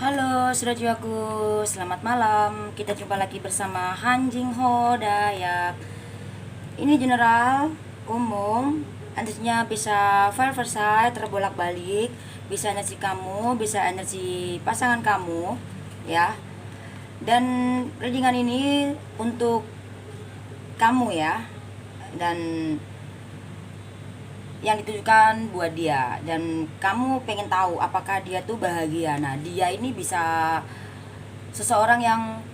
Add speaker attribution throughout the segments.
Speaker 1: Halo saudaraku, selamat malam. Kita jumpa lagi bersama Han Jing Ho Dayak. Ini general umum, energinya bisa versa terbolak-balik, bisa energi kamu, bisa energi pasangan kamu, ya. Dan readingan ini untuk kamu ya, dan yang ditujukan buat dia, dan kamu pengen tahu apakah dia tuh bahagia. Nah, dia ini bisa seseorang yang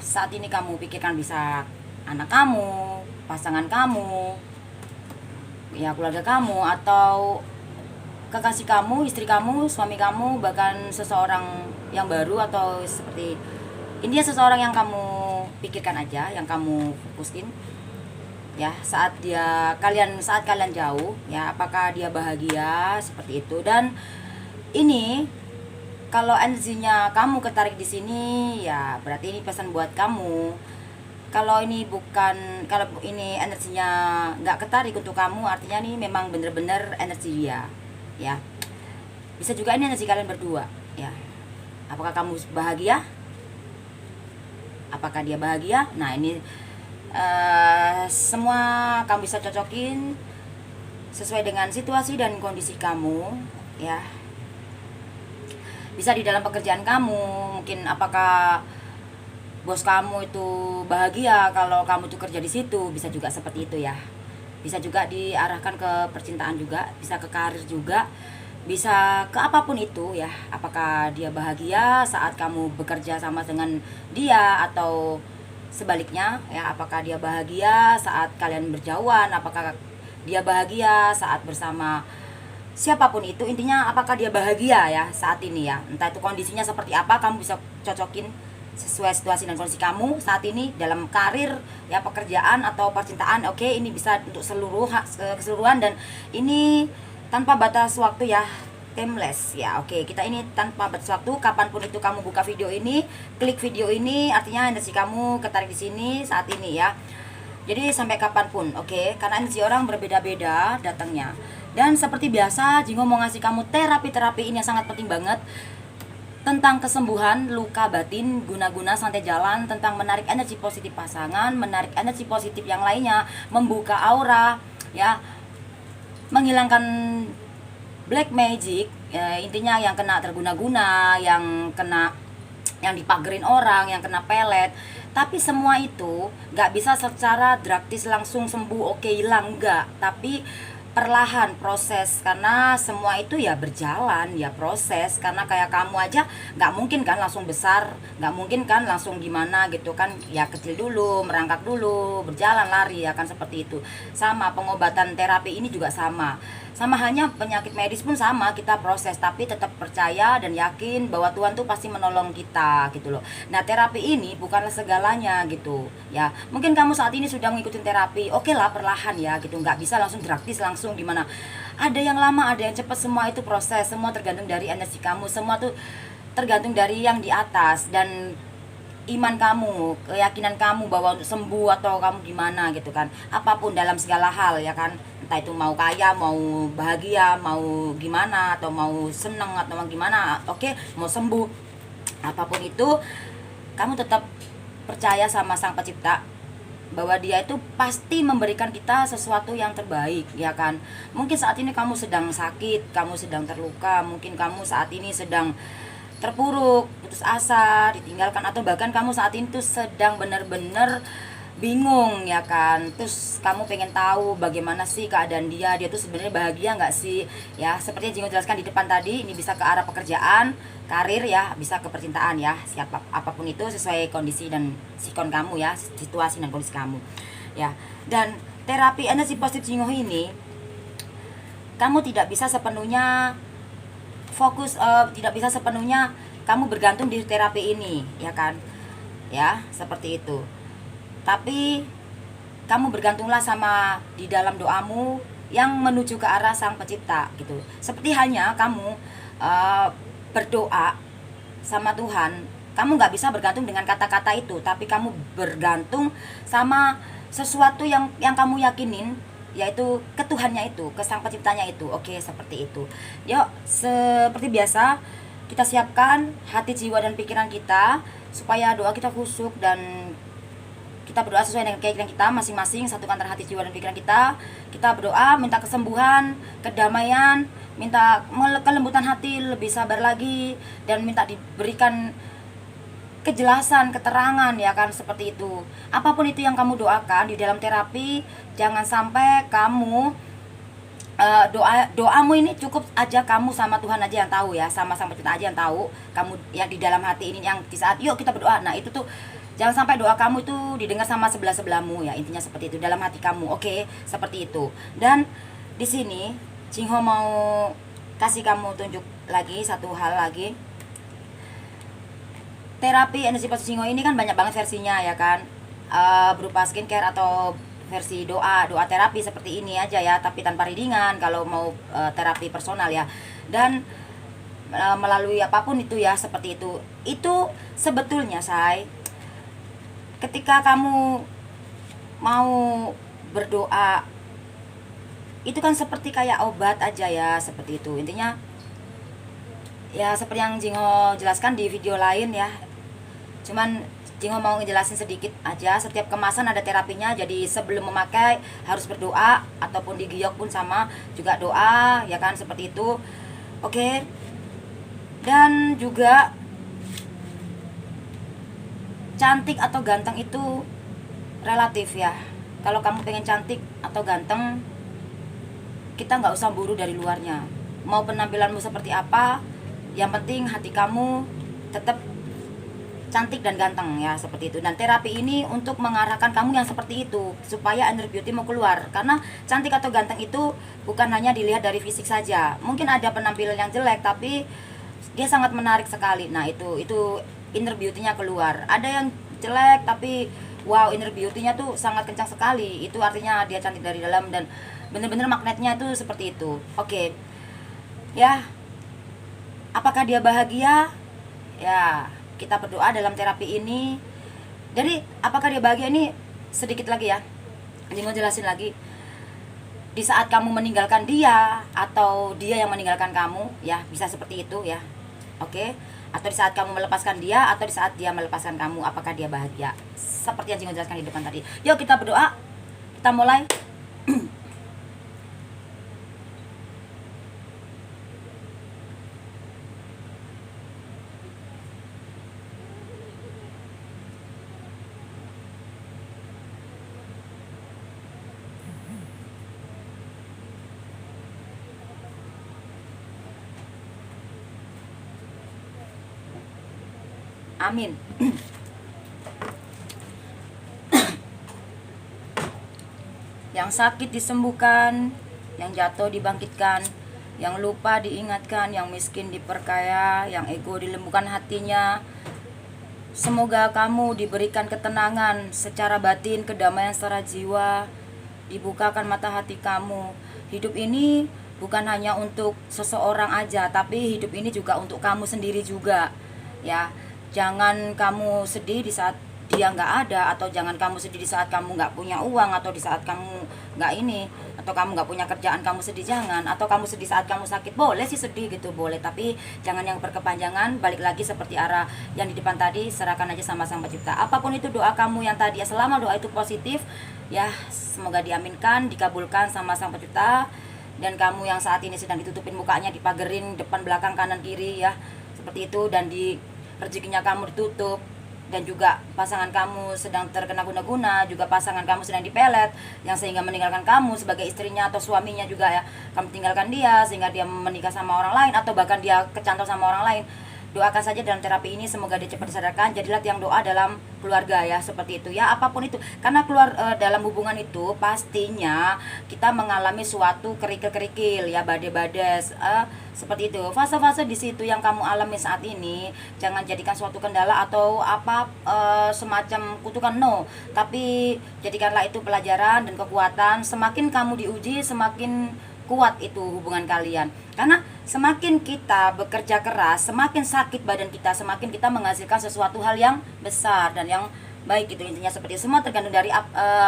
Speaker 1: saat ini kamu pikirkan, bisa anak kamu, pasangan kamu, ya keluarga kamu, atau kekasih kamu, istri kamu, suami kamu, bahkan seseorang yang baru, atau seperti ini dia seseorang yang kamu pikirkan aja, yang kamu fokusin ya saat kalian jauh ya, apakah dia bahagia seperti itu. Dan ini kalau energinya kamu ketarik di sini, ya berarti ini pesan buat kamu. Kalau ini energinya nggak ketarik untuk kamu, artinya ini memang bener-bener energi dia ya. Bisa juga ini energi kalian berdua ya. Apakah kamu bahagia, apakah dia bahagia? Nah, ini semua kamu bisa cocokin sesuai dengan situasi dan kondisi kamu ya. Bisa di dalam pekerjaan kamu, mungkin apakah bos kamu itu bahagia kalau kamu tuh kerja di situ, bisa juga seperti itu ya. Bisa juga diarahkan ke percintaan juga, bisa ke karir juga, bisa ke apapun itu ya. Apakah dia bahagia saat kamu bekerja sama dengan dia, atau sebaliknya ya, apakah dia bahagia saat kalian berjauhan, apakah dia bahagia saat bersama siapapun itu. Intinya apakah dia bahagia ya saat ini ya, entah itu kondisinya seperti apa, kamu bisa cocokin sesuai situasi dan kondisi kamu saat ini dalam karir ya, pekerjaan atau percintaan. Oke, ini bisa untuk keseluruhan, dan ini tanpa batas waktu ya, timeless ya. Oke, kita ini tanpa batas waktu, kapanpun itu kamu buka video ini, klik video ini, artinya energi kamu ketarik di sini saat ini ya. Jadi sampai kapanpun, oke, karena energi orang berbeda-beda datangnya. Dan seperti biasa, Jingo mau ngasih kamu terapi ini yang sangat penting banget, tentang kesembuhan luka batin, guna-guna santai jalan, tentang menarik energi positif pasangan, menarik energi positif yang lainnya, membuka aura ya, menghilangkan black magic ya, intinya yang kena terguna-guna, yang dipagerin orang, yang kena pelet. Tapi semua itu nggak bisa secara drastis langsung sembuh, oke hilang, nggak. Tapi perlahan proses, karena semua itu ya berjalan ya, proses. Karena kayak kamu aja nggak mungkin kan langsung besar, nggak mungkin kan langsung gimana gitu kan ya, kecil dulu, merangkak dulu, berjalan, lari ya kan, seperti itu. Sama pengobatan terapi ini juga sama hanya penyakit medis pun sama, kita proses tapi tetap percaya dan yakin bahwa Tuhan tuh pasti menolong kita gitu loh. Nah, terapi ini bukanlah segalanya gitu ya. Mungkin kamu saat ini sudah mengikuti terapi, oke lah, perlahan ya gitu, nggak bisa langsung gratis langsung gimana. Ada yang lama, ada yang cepat, semua itu proses, semua tergantung dari energi kamu, semua tuh tergantung dari yang di atas, dan iman kamu, keyakinan kamu bahwa untuk sembuh atau kamu gimana gitu kan. Apapun dalam segala hal ya kan, entah itu mau kaya, mau bahagia, mau gimana, atau mau seneng, atau mau gimana, oke, mau sembuh, apapun itu, kamu tetap percaya sama Sang Pencipta bahwa dia itu pasti memberikan kita sesuatu yang terbaik ya kan. Mungkin saat ini kamu sedang sakit, kamu sedang terluka, mungkin kamu saat ini sedang terpuruk, putus asa, ditinggalkan, atau bahkan kamu saat ini tuh sedang benar-benar bingung ya kan. Terus kamu pengen tahu bagaimana sih keadaan dia tuh sebenarnya bahagia nggak sih ya. Seperti yang Jingo jelaskan di depan tadi, ini bisa ke arah pekerjaan, karir ya, bisa ke percintaan ya, siapa apapun itu sesuai kondisi dan sikon kamu ya, situasi dan kondisi kamu ya. Dan terapi energi positif Jingo ini, kamu tidak bisa sepenuhnya fokus, tidak bisa sepenuhnya kamu bergantung di terapi ini ya kan ya, seperti itu. Tapi kamu bergantunglah sama di dalam doamu yang menuju ke arah Sang Pencipta gitu. Seperti halnya kamu berdoa sama Tuhan, kamu nggak bisa bergantung dengan kata-kata itu, tapi kamu bergantung sama sesuatu yang kamu yakinin, yaitu ke Tuhannya itu, ke Sang Penciptanya itu. Oke, seperti itu. Yuk, seperti biasa, kita siapkan hati, jiwa, dan pikiran kita supaya doa kita khusyuk dan kita berdoa sesuai dengan keinginan kita masing-masing. Satukan antara hati, jiwa, dan pikiran kita. Kita berdoa minta kesembuhan, kedamaian, minta kelembutan hati, lebih sabar lagi, dan minta diberikan kejelasan, keterangan, ya kan, seperti itu. Apapun itu yang kamu doakan di dalam terapi, jangan sampai kamu doamu ini cukup aja kamu sama Tuhan aja yang tahu ya, sama-sama kita aja yang tahu kamu yang di dalam hati ini, yang di saat yuk kita berdoa. Nah, itu tuh jangan sampai doa kamu itu didengar sama sebelah-sebelahmu ya, intinya seperti itu, dalam hati kamu. Oke, seperti itu. Dan di sini Jingho mau kasih kamu tunjuk lagi satu hal lagi. Terapi energi positif Jingho ini kan banyak banget versinya ya kan, berupa skincare atau versi doa terapi seperti ini aja ya, tapi tanpa readingan kalau mau terapi personal ya. Dan melalui apapun itu ya, seperti itu sebetulnya ketika kamu mau berdoa itu kan seperti kayak obat aja ya, seperti itu intinya ya, seperti yang Jingho jelaskan di video lain ya. Cuman Jingho mau ngejelasin sedikit aja, setiap kemasan ada terapinya. Jadi sebelum memakai harus berdoa, ataupun digiok pun sama juga doa ya kan, seperti itu. Oke. Dan juga cantik atau ganteng itu relatif ya. Kalau kamu pengen cantik atau ganteng, kita nggak usah buru dari luarnya. Mau penampilanmu seperti apa, yang penting hati kamu tetap cantik dan ganteng ya, seperti itu. Dan terapi ini untuk mengarahkan kamu yang seperti itu supaya inner beauty mau keluar. Karena cantik atau ganteng itu bukan hanya dilihat dari fisik saja. Mungkin ada penampilan yang jelek tapi dia sangat menarik sekali. Nah, itu inner beauty-nya keluar. Ada yang jelek tapi wow, inner beauty-nya tuh sangat kencang sekali. Itu artinya dia cantik dari dalam dan bener-bener magnetnya itu seperti itu. Oke. Ya. Apakah dia bahagia? Ya, kita berdoa dalam terapi ini. Jadi apakah dia bahagia ini sedikit lagi ya, Jingho jelasin lagi. Di saat kamu meninggalkan dia atau dia yang meninggalkan kamu ya, bisa seperti itu ya. Oke. Atau di saat kamu melepaskan dia atau di saat dia melepaskan kamu, apakah dia bahagia? Seperti yang Jingho jelaskan di depan tadi. Yuk kita berdoa. Kita mulai. Amin. Yang sakit disembuhkan, yang jatuh dibangkitkan, yang lupa diingatkan, yang miskin diperkaya, yang ego dilembutkan hatinya. Semoga kamu diberikan ketenangan secara batin, kedamaian secara jiwa, dibukakan mata hati kamu. Hidup ini bukan hanya untuk seseorang aja, tapi hidup ini juga untuk kamu sendiri juga ya. Jangan kamu sedih di saat dia nggak ada, atau jangan kamu sedih di saat kamu nggak punya uang, atau di saat kamu nggak ini, atau kamu nggak punya kerjaan kamu sedih, jangan. Atau kamu sedih saat kamu sakit, boleh sih sedih gitu, boleh, tapi jangan yang berkepanjangan. Balik lagi seperti arah yang di depan tadi, serahkan aja sama Sang Pencipta. Apapun itu doa kamu yang tadi ya, selama doa itu positif ya, semoga diaminkan, dikabulkan sama Sang Pencipta. Dan kamu yang saat ini sedang ditutupin mukanya, dipagerin depan, belakang, kanan, kiri ya, seperti itu, dan di rezekinya kamu ditutup, dan juga pasangan kamu sedang terkena guna-guna, juga pasangan kamu sedang dipelet, yang sehingga meninggalkan kamu sebagai istrinya atau suaminya juga ya, kamu tinggalkan dia sehingga dia menikah sama orang lain, atau bahkan dia kecantol sama orang lain. Doakan saja dalam terapi ini, semoga dia cepat disadarkan. Jadilah tiang doa dalam keluarga ya, seperti itu ya. Apapun itu, karena dalam hubungan itu pastinya kita mengalami suatu kerikil-kerikil ya, badai-badai seperti itu. Fase-fase di situ yang kamu alami saat ini, jangan jadikan suatu kendala atau semacam kutukan, no. Tapi jadikanlah itu pelajaran dan kekuatan. Semakin kamu diuji, semakin kuat itu hubungan kalian. Karena semakin kita bekerja keras, semakin sakit badan kita, semakin kita menghasilkan sesuatu hal yang besar dan yang baik gitu. Intinya seperti itu. Semua tergantung dari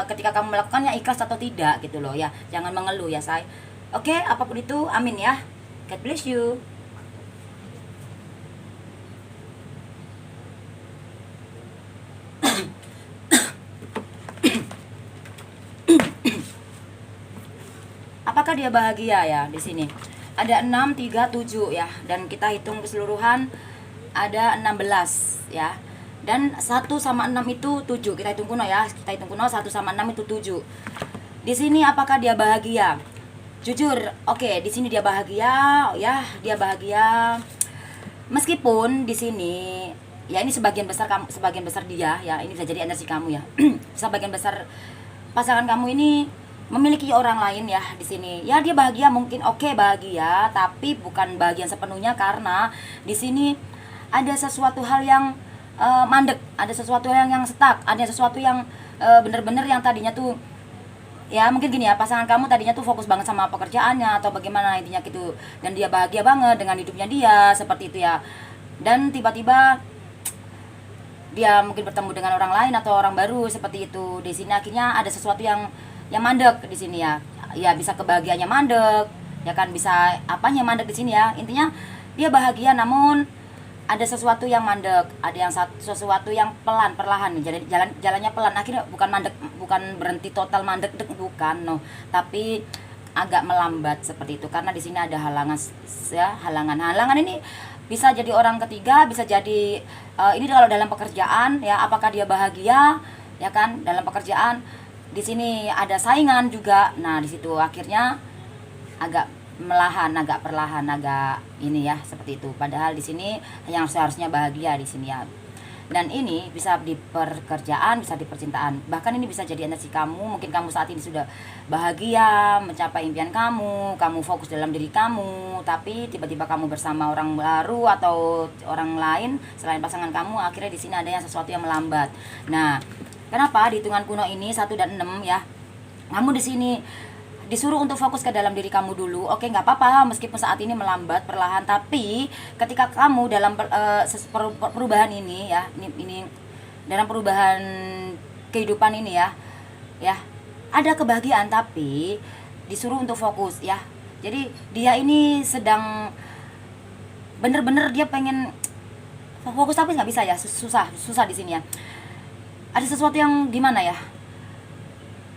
Speaker 1: ketika kamu melakukannya ikhlas atau tidak gitu loh ya. Jangan mengeluh ya, say. Oke, apapun itu, amin ya. God bless you. apakah dia bahagia ya di sini? Ada 6, 3, 7 ya, dan kita hitung keseluruhan ada 16 ya. Dan 1 sama 6 itu 7. Kita hitung kuno ya. Kita hitung kuno 1 sama 6 itu 7. Di sini apakah dia bahagia? Jujur, oke, di sini dia bahagia ya, dia bahagia. Meskipun di sini ya ini sebagian besar kamu, sebagian besar dia ya, ini bisa jadi energi kamu ya. Sebagian besar pasangan kamu ini memiliki orang lain ya di sini. Ya dia bahagia mungkin, oke, bahagia, tapi bukan bahagia sepenuhnya karena di sini ada sesuatu hal yang mandek, ada sesuatu yang stuck, ada sesuatu yang bener-bener yang tadinya tuh ya mungkin gini ya, pasangan kamu tadinya tuh fokus banget sama pekerjaannya atau bagaimana intinya gitu, dan dia bahagia banget dengan hidupnya dia seperti itu ya, dan tiba-tiba dia mungkin bertemu dengan orang lain atau orang baru seperti itu. Di sini akhirnya ada sesuatu yang mandek di sini ya, ya bisa kebahagiaannya mandek ya kan, bisa apanya mandek di sini ya, intinya dia bahagia namun ada sesuatu yang mandek, ada yang sesuatu yang perlahan jalannya pelan, akhirnya bukan mandek, bukan berhenti total mandek bukan, no, tapi agak melambat seperti itu karena di sini ada halangan ya, halangan ini bisa jadi orang ketiga, bisa jadi ini kalau dalam pekerjaan ya, apakah dia bahagia ya kan dalam pekerjaan. Di sini ada saingan juga, nah di situ akhirnya agak agak perlahan, agak ini ya seperti itu. Padahal di sini yang seharusnya bahagia di sini ya. Dan ini bisa di pekerjaan, bisa di percintaan. Bahkan ini bisa jadi energi kamu. Mungkin kamu saat ini sudah bahagia, mencapai impian kamu fokus dalam diri kamu, tapi tiba-tiba kamu bersama orang baru atau orang lain selain pasangan kamu, akhirnya di sini ada yang sesuatu yang melambat. Nah, kenapa di hitungan kuno ini 1 dan 6 ya? Kamu di sini disuruh untuk fokus ke dalam diri kamu dulu. Oke, nggak apa-apa meskipun saat ini melambat perlahan, tapi ketika kamu dalam perubahan ini ya, ini dalam perubahan kehidupan ini ya ada kebahagiaan tapi disuruh untuk fokus ya. Jadi dia ini sedang bener-bener dia pengen fokus tapi nggak bisa ya, susah di sini ya. Ada sesuatu yang gimana ya?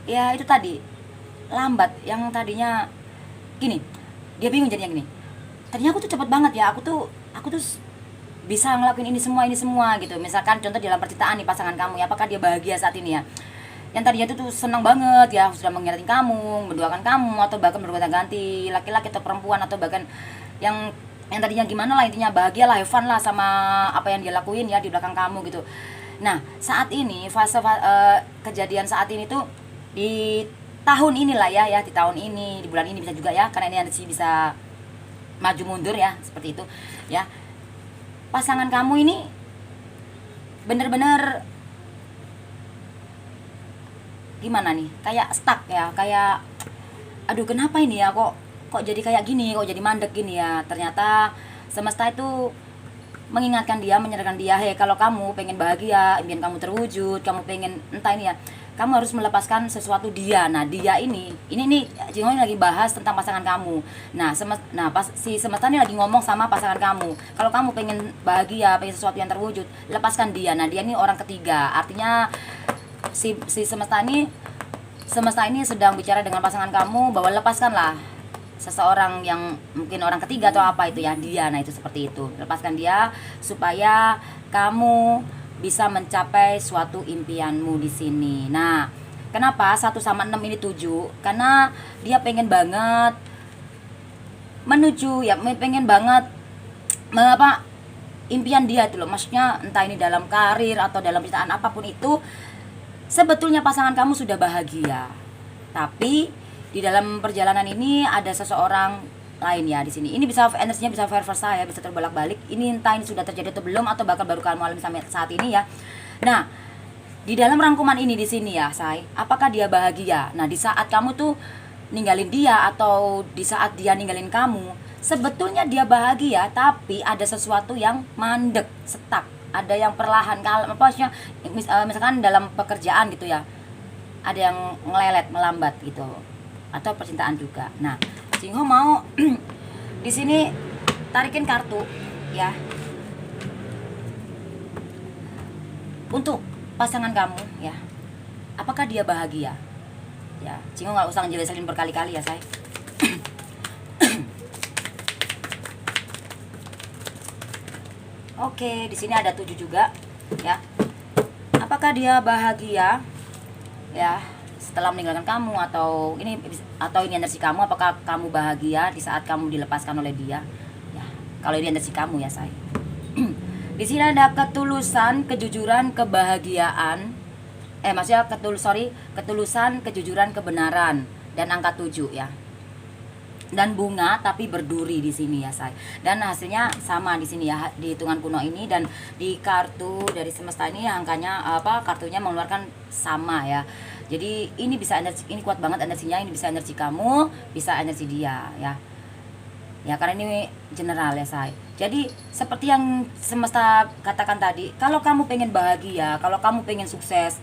Speaker 1: Ya itu tadi lambat, yang tadinya gini, dia bingung jadinya gini, tadinya aku tuh cepet banget ya, aku tuh bisa ngelakuin ini semua gitu. Misalkan contoh dalam percintaan nih pasangan kamu ya, apakah dia bahagia saat ini ya? Yang tadinya tuh senang banget ya, sudah mengingatkan kamu, mendoakan kamu, atau bahkan bergonta-ganti laki-laki atau perempuan, atau bahkan yang tadinya gimana lah, intinya bahagia lah, have fun lah sama apa yang dia lakuin ya di belakang kamu gitu. Nah saat ini fase kejadian saat ini tuh di tahun inilah ya, di tahun ini, di bulan ini bisa juga ya, karena ini energi bisa maju mundur ya, seperti itu ya. Pasangan kamu ini bener-bener gimana nih, kayak stuck ya, kayak aduh kenapa ini ya, kok jadi kayak gini, kok jadi mandek gini ya. Ternyata semesta itu mengingatkan dia, menyadarkan dia, hei kalau kamu pengen bahagia, impian kamu terwujud, kamu pengen entah ini ya, kamu harus melepaskan sesuatu dia. Nah dia ini Jingo lagi bahas tentang pasangan kamu. Nah si semesta ini lagi ngomong sama pasangan kamu, kalau kamu pengen bahagia, pengen sesuatu yang terwujud, lepaskan dia. Nah dia ini orang ketiga, artinya si semesta ini sedang bicara dengan pasangan kamu bahwa lepaskanlah seseorang yang mungkin orang ketiga atau apa itu ya, dia. Nah itu seperti itu, lepaskan dia supaya kamu bisa mencapai suatu impianmu di sini. Nah, kenapa 1 sama 6 ini 7? Karena dia pengen banget menuju ya, pengen banget impian dia itu loh. Maksudnya entah ini dalam karir atau dalam percintaan apapun itu, sebetulnya pasangan kamu sudah bahagia. Tapi di dalam perjalanan ini ada seseorang lain ya di sini. Ini bisa energinya bisa versa ya, bisa terbolak-balik. Ini entah ini sudah terjadi atau belum, atau bahkan baru kamu alami sampai saat ini ya. Nah, di dalam rangkuman ini di sini ya, apakah dia bahagia? Nah, di saat kamu tuh ninggalin dia atau di saat dia ninggalin kamu, sebetulnya dia bahagia, tapi ada sesuatu yang mandek, stuck, ada yang perlahan. Kalau maksudnya misalkan dalam pekerjaan gitu ya, ada yang ngelelet, melambat gitu, atau percintaan juga. Nah, Jingo mau di sini tarikin kartu ya untuk pasangan kamu ya. Apakah dia bahagia? Ya, Jingo nggak usah ngejelasin berkali-kali ya, say. Oke, di sini ada 7 juga ya. Apakah dia bahagia ya setelah meninggalkan kamu, atau ini energi kamu? Apakah kamu bahagia di saat kamu dilepaskan oleh dia? Ya, kalau ini energi kamu ya, say. Di sini ada ketulusan, kejujuran, kebahagiaan. Maksudnya ketulusan, kejujuran, kebenaran, dan angka 7 ya. Dan bunga tapi berduri di sini ya, say. Dan hasilnya sama di sini ya, di hitungan kuno ini, dan di kartu dari semesta ini angkanya kartunya mengeluarkan sama ya. Jadi ini bisa energi, ini kuat banget energinya, ini bisa energi kamu, bisa energi dia ya. Ya, karena ini general ya, say. Jadi seperti yang semesta katakan tadi, kalau kamu pengen bahagia, kalau kamu pengen sukses,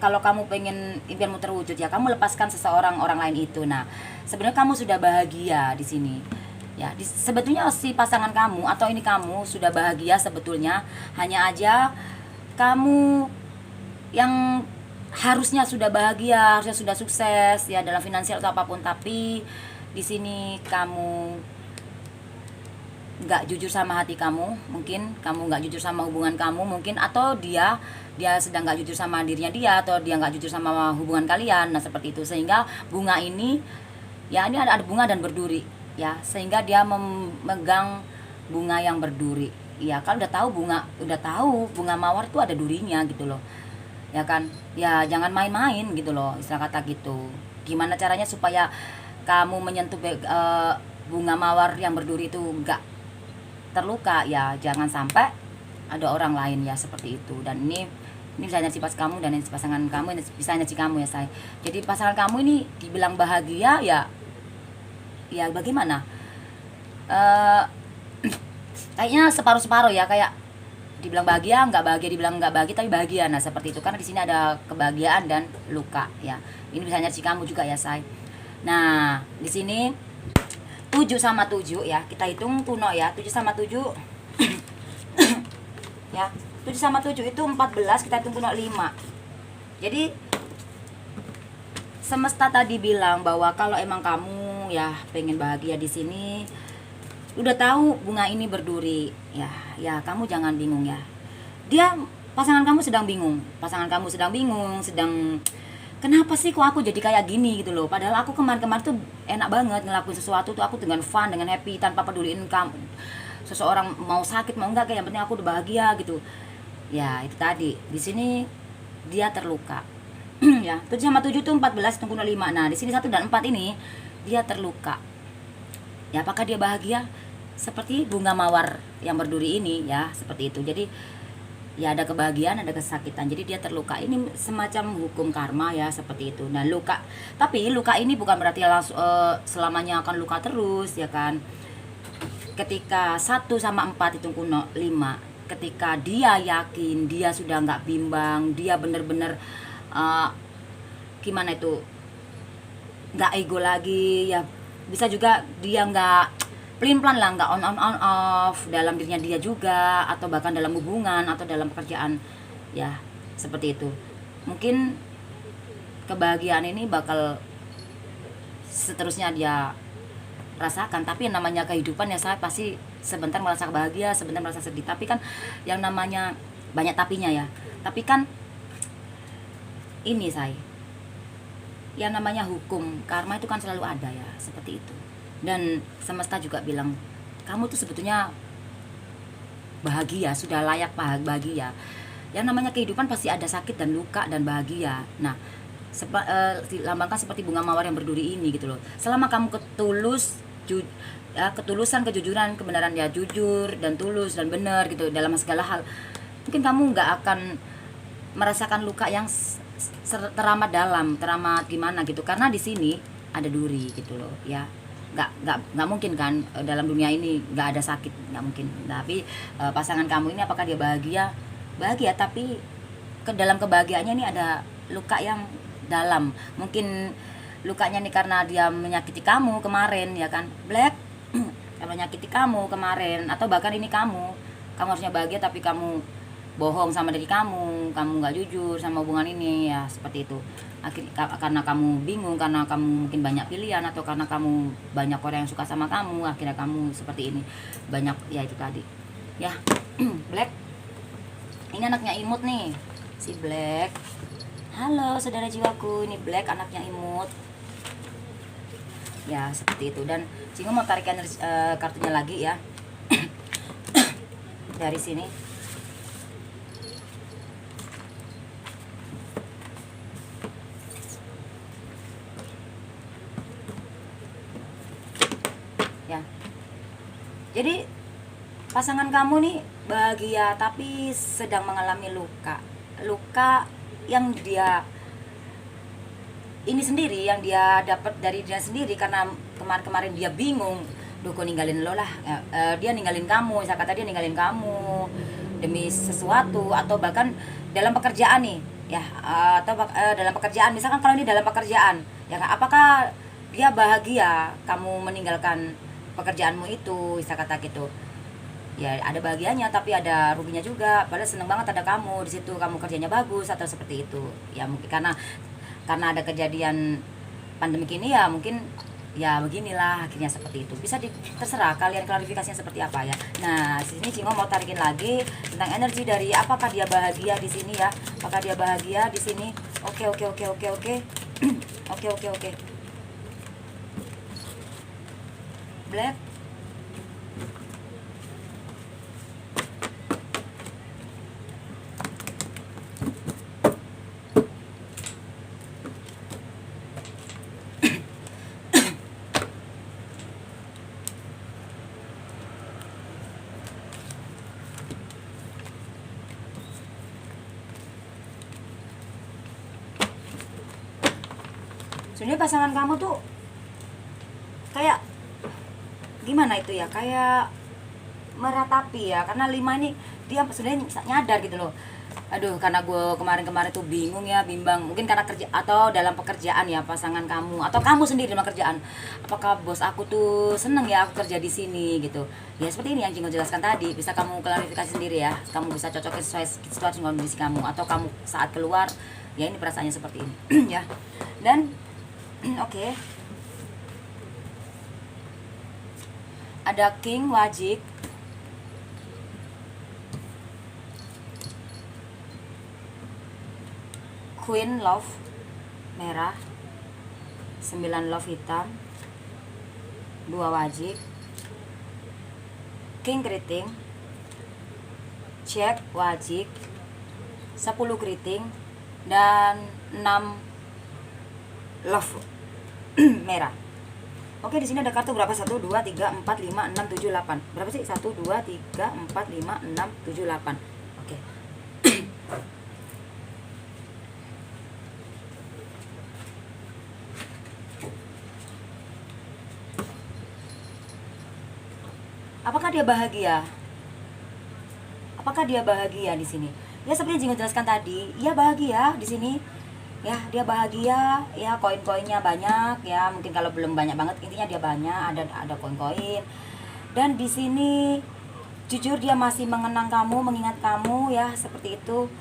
Speaker 1: kalau kamu pengen impianmu terwujud, ya kamu lepaskan seseorang, orang lain itu. Nah, sebenarnya kamu sudah bahagia di sini. Ya, sebetulnya si pasangan kamu atau ini kamu sudah bahagia sebetulnya, hanya aja kamu yang harusnya sudah bahagia, harusnya sudah sukses ya dalam finansial atau apapun, tapi di sini kamu nggak jujur sama hati kamu, mungkin kamu nggak jujur sama hubungan kamu mungkin, atau dia sedang nggak jujur sama dirinya dia, atau dia nggak jujur sama hubungan kalian. Nah, seperti itu, sehingga bunga ini ya, ini ada bunga dan berduri ya, sehingga dia memegang bunga yang berduri ya. Kalau udah tahu bunga mawar tuh ada durinya gitu loh ya kan. Ya jangan main-main gitu loh, istilah kata gitu. Gimana caranya supaya kamu menyentuh bunga mawar yang berduri itu nggak terluka ya, jangan sampai ada orang lain ya, seperti itu. Dan ini bisa energi pas kamu, dan energi pasangan kamu, bisa energi kamu ya, say. Jadi pasangan kamu ini dibilang bahagia ya bagaimana, kayaknya separuh-separuh ya, kayak dibilang bahagia nggak bahagia, dibilang nggak bahagia tapi bahagia. Nah, seperti itu, karena di sini ada kebahagiaan dan luka ya. Ini bisa energi kamu juga ya, say. Nah, di sini 7 sama 7 ya, kita hitung kuno ya. 7 sama 7 ya, 7 sama 7 itu 14, kita hitung kuno 5. Jadi semesta tadi bilang bahwa kalau emang kamu ya pengen bahagia di sini, udah tahu bunga ini berduri ya kamu jangan bingung ya. Pasangan kamu sedang bingung, sedang kenapa sih kok aku jadi kayak gini gitu loh. Padahal aku kemarin-kemarin tuh enak banget ngelakuin sesuatu tuh, aku dengan fun, dengan happy, tanpa peduliin kamu, seseorang mau sakit mau enggak, kayak yang penting aku udah bahagia gitu. Ya, itu tadi. Di sini dia terluka. Ya, 7 sama 7 tuh 14, tunggu 5. Nah, di sini 1 dan 4 ini dia terluka. Ya, apakah dia bahagia? Seperti bunga mawar yang berduri ini ya, seperti itu. Jadi ya ada kebahagiaan, ada kesakitan. Jadi dia terluka. Ini semacam hukum karma ya, seperti itu. Nah, tapi luka ini bukan berarti langsung selamanya akan luka terus ya kan. Ketika 1 sama 4 itu kuno 5, ketika dia yakin, dia sudah nggak bimbang, dia bener-bener gimana itu, nggak ego lagi ya. Bisa juga dia nggak pelin-pelan lah, nggak on off dalam dirinya dia juga, atau bahkan dalam hubungan atau dalam pekerjaan ya, seperti itu. Mungkin kebahagiaan ini bakal seterusnya dia rasakan, tapi yang namanya kehidupan ya, saya pasti sebentar merasa bahagia, sebentar merasa sedih. Tapi kan yang namanya banyak tapinya ya. Tapi kan ini, saya, yang namanya hukum karma itu kan selalu ada ya, seperti itu. Dan semesta juga bilang kamu tuh sebetulnya bahagia, sudah layak bahagia. Yang namanya kehidupan pasti ada sakit dan luka dan bahagia. Nah, dilambangkan seperti bunga mawar yang berduri ini gitu loh. Selama kamu ketulusan, kejujuran, kebenaran ya, jujur dan tulus dan benar gitu dalam segala hal, mungkin kamu nggak akan merasakan luka yang teramat dalam, teramat gimana gitu, karena di sini ada duri gitu loh ya. Nggak mungkin kan dalam dunia ini nggak ada sakit, nggak mungkin. Tapi pasangan kamu ini apakah dia bahagia, tapi dalam kebahagiaannya ini ada luka yang dalam. Mungkin lukanya nih karena dia menyakiti kamu kemarin ya kan, Black. Karena menyakiti kamu kemarin, atau bahkan ini kamu harusnya bahagia tapi kamu bohong sama diri kamu nggak jujur sama hubungan ini ya, seperti itu. Karena kamu bingung, karena kamu mungkin banyak pilihan, atau karena kamu banyak orang yang suka sama kamu, akhirnya kamu seperti ini. Banyak ya, itu tadi ya. Black. Ini anaknya imut nih, si Black. Halo saudara jiwaku, ini Black anaknya imut. Ya seperti itu. Dan Jingo mau tarik kartunya lagi ya. Dari sini. Ya. Jadi pasangan kamu nih bahagia tapi sedang mengalami luka. Luka yang dia ini sendiri, yang dia dapat dari dia sendiri, karena kemarin dia bingung, duh kok ninggalin lo lah, dia ninggalin kamu, saya kata dia ninggalin kamu demi sesuatu, atau bahkan dalam pekerjaan nih ya, atau dalam pekerjaan, misalkan kalau ini dalam pekerjaan ya, apakah dia bahagia kamu meninggalkan pekerjaanmu itu, saya kata gitu. Ya ada bahagianya tapi ada ruginya juga, padahal seneng banget ada kamu di situ, kamu kerjanya bagus atau seperti itu ya. Mungkin karena ada kejadian pandemi ini ya, mungkin ya beginilah akhirnya seperti itu. Bisa terserah kalian klarifikasinya seperti apa ya. Nah sini Jingo mau tarikin lagi tentang energi dari apakah dia bahagia di sini ya, apakah dia bahagia di sini. Oke oke Black. Sebenarnya pasangan kamu tuh kayak gimana itu ya, kayak meratapi ya, karena 5 ini dia sebenarnya nyadar gitu loh. Aduh, karena gue kemarin tuh bingung ya, bimbang, mungkin karena kerja atau dalam pekerjaan ya, pasangan kamu atau kamu sendiri dalam pekerjaan, apakah bos aku tuh seneng ya aku kerja di sini gitu ya. Seperti ini yang Jingo jelaskan tadi, bisa kamu klarifikasi sendiri ya, kamu bisa cocokin sesuai situasi kondisi kamu, atau kamu saat keluar ya ini perasaannya seperti ini ya. Dan oke. Ada King Wajik, Queen Love merah, 9 Love hitam, 2 Wajik, King Keriting, Jack Wajik, 10 Keriting, dan 6 Love merah. Oke, di sini ada kartu berapa? 1 2 3 4 5 6 7 8. Berapa sih? 1 2 3 4 5 6 7 8. Oke. Apakah dia bahagia? Apakah dia bahagia di sini? Ya seperti Jingo jelaskan tadi, ia bahagia di sini. Ya dia bahagia ya, koin-koinnya banyak ya, mungkin kalau belum banyak banget, intinya dia banyak, ada koin-koin. Dan di sini jujur dia masih mengenang kamu, mengingat kamu ya, seperti itu.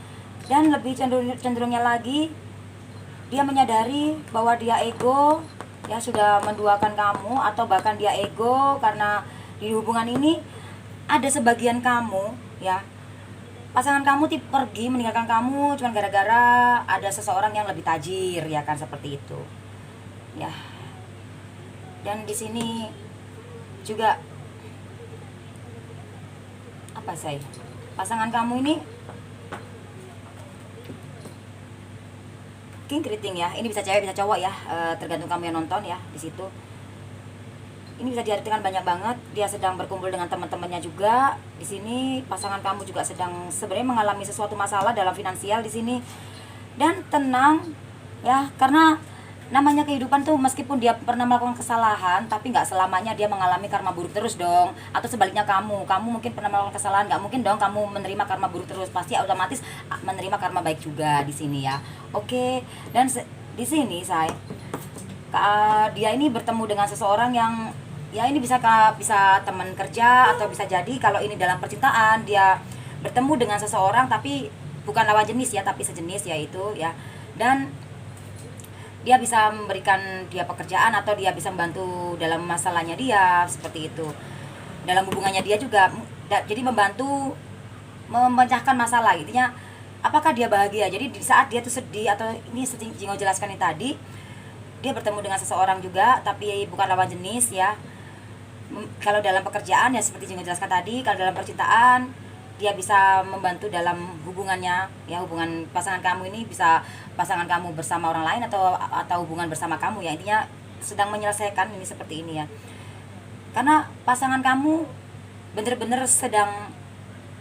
Speaker 1: Dan lebih cenderungnya lagi, dia menyadari bahwa dia ego ya, sudah menduakan kamu, atau bahkan dia ego karena di hubungan ini ada sebagian kamu ya, pasangan kamu pergi meninggalkan kamu cuman gara-gara ada seseorang yang lebih tajir ya kan, seperti itu ya. Dan di sini juga apa say, pasangan kamu ini King Keriting ya, ini bisa cewek bisa cowok ya, tergantung kamu yang nonton ya. Di situ ini bisa diartikan banyak banget, dia sedang berkumpul dengan teman-temannya juga. Di sini pasangan kamu juga sedang sebenarnya mengalami sesuatu masalah dalam finansial di sini. Dan tenang ya, karena namanya kehidupan tuh, meskipun dia pernah melakukan kesalahan, tapi nggak selamanya dia mengalami karma buruk terus dong. Atau sebaliknya kamu mungkin pernah melakukan kesalahan, nggak mungkin dong kamu menerima karma buruk terus, pasti otomatis menerima karma baik juga di sini ya. Oke. Dan di sini saya dia ini bertemu dengan seseorang yang ya ini bisa teman kerja, atau bisa jadi kalau ini dalam percintaan dia bertemu dengan seseorang tapi bukan lawan jenis ya, tapi sejenis yaitu ya. Dan dia bisa memberikan dia pekerjaan, atau dia bisa membantu dalam masalahnya dia, seperti itu. Dalam hubungannya dia juga jadi membantu memecahkan masalah. Intinya apakah dia bahagia. Jadi di saat dia tuh sedih, atau ini Jingo jelaskan ini tadi, dia bertemu dengan seseorang juga tapi bukan lawan jenis ya. Kalau dalam pekerjaan ya seperti Jingo jelaskan tadi, kalau dalam percintaan dia bisa membantu dalam hubungannya ya, hubungan pasangan kamu ini, bisa pasangan kamu bersama orang lain atau hubungan bersama kamu ya. Intinya sedang menyelesaikan ini seperti ini ya. Karena pasangan kamu bener-bener sedang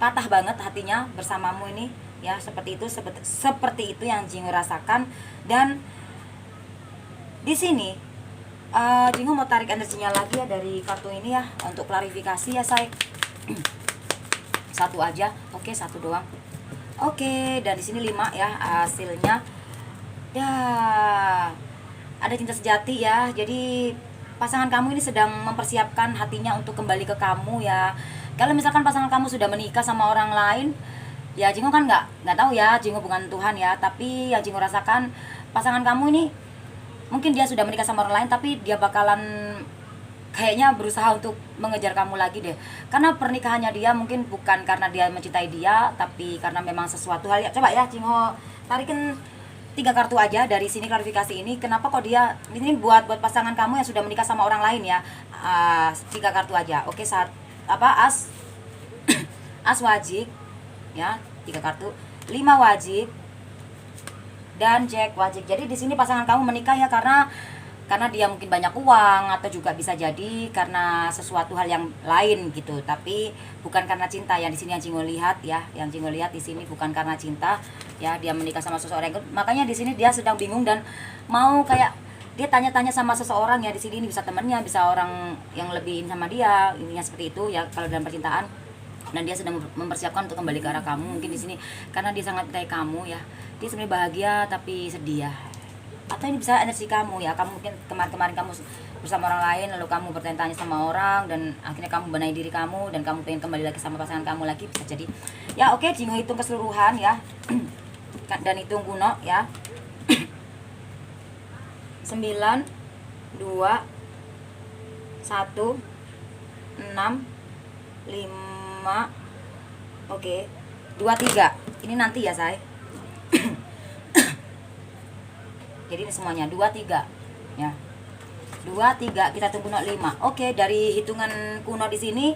Speaker 1: patah banget hatinya bersamamu ini ya, seperti itu yang Jingo rasakan. Dan di sini Jingo mau tarik energinya lagi ya dari kartu ini ya, untuk klarifikasi ya say. Satu aja, oke, satu doang. Oke, dan di sini 5 ya hasilnya. Ya, ada cinta sejati ya. Jadi pasangan kamu ini sedang mempersiapkan hatinya untuk kembali ke kamu ya. Kalau misalkan pasangan kamu sudah menikah sama orang lain, ya Jingo kan nggak tahu ya, Jingo bukan Tuhan ya. Tapi yang Jingo rasakan, pasangan kamu ini mungkin dia sudah menikah sama orang lain, tapi dia bakalan kayaknya berusaha untuk mengejar kamu lagi deh. Karena pernikahannya dia mungkin bukan karena dia mencintai dia, tapi karena memang sesuatu hal ya. Coba ya Jingo tarikin 3 kartu aja dari sini klarifikasi ini. Kenapa kok dia ini buat pasangan kamu yang sudah menikah sama orang lain ya. 3 kartu aja. Oke, as as wajib ya, 3 kartu, 5 wajib, dan Jack wajib. Jadi di sini pasangan kamu menikah ya karena dia mungkin banyak uang, atau juga bisa jadi karena sesuatu hal yang lain gitu, tapi bukan karena cinta ya. Di sini yang Jingo lihat ya, yang Jingo lihat di sini bukan karena cinta ya, dia menikah sama seseorang. Makanya di sini dia sedang bingung dan mau kayak dia tanya-tanya sama seseorang ya. Di sini ini bisa temannya, bisa orang yang lebih sama dia, ininya seperti itu ya kalau dalam percintaan. Dan dia sedang mempersiapkan untuk kembali ke arah kamu mungkin di sini karena dia sangat mencintai kamu ya. Dia sebenarnya bahagia tapi sedih ya. Atau ini bisa energi kamu ya, kamu mungkin kemarin kamu bersama orang lain, lalu kamu bertanya-tanya sama orang, dan akhirnya kamu benahi diri kamu dan kamu pengen kembali lagi sama pasangan kamu lagi, bisa jadi ya. Oke, Jingo hitung keseluruhan ya dan hitung kuno ya. 9 2 1 6 5. Oke, 2 3 ini nanti ya say. Jadi ini semuanya 2 3 ya. 2 3 kita tunggu 5. Oke, dari hitungan kuno di sini